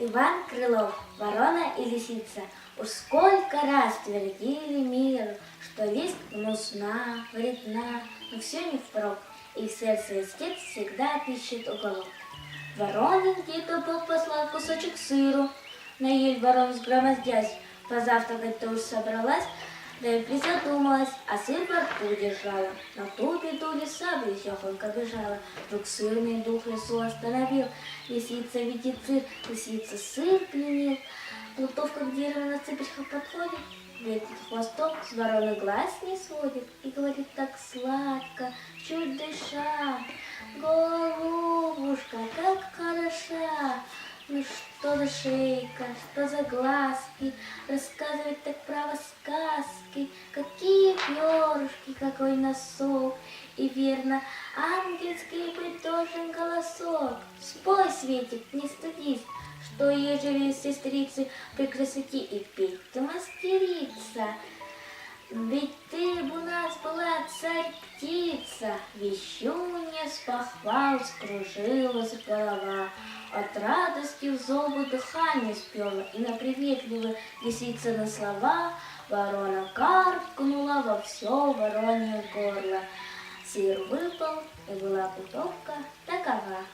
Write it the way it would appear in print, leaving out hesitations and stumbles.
Иван Крылов, ворона и лисица, уж сколько раз твердили миру, что лист гнусна, вредна, но все не впрок, и в сердце листец всегда отыщет уголок. Вороненький-то Бог послал кусочек сыру, на ель ворон сгромоздясь, позавтракать-то уж собралась, да и призадумалась, а сыр во рту держала. На ту беду лиса близехонько бежала. Вдруг сырный дух лису остановил. Лисица видит сыр, лисица сыр пленил. Плутовка к дереву на цыпочках подходит, вертит хвостом, с вороны глаз не сводит и говорит так сладко, чуть дыша: голубушка, как хороша! Ну что за шейка, что за глазки, рассказывать так право сказки, какие перышки, какой носок, и верно, ангельский быть должен голосок. Спой, Светик, не стыдись, что ежели сестрицы при красоте и петь-то мастерица. Ведь ты б у нас была царь-птица, вещунья с похвал скружилась голова. От радости в зубы дыхание спела, и на приветливые лисицыны слова ворона каркнула во все воронье горло. Сыр выпал, и была плутовка такова.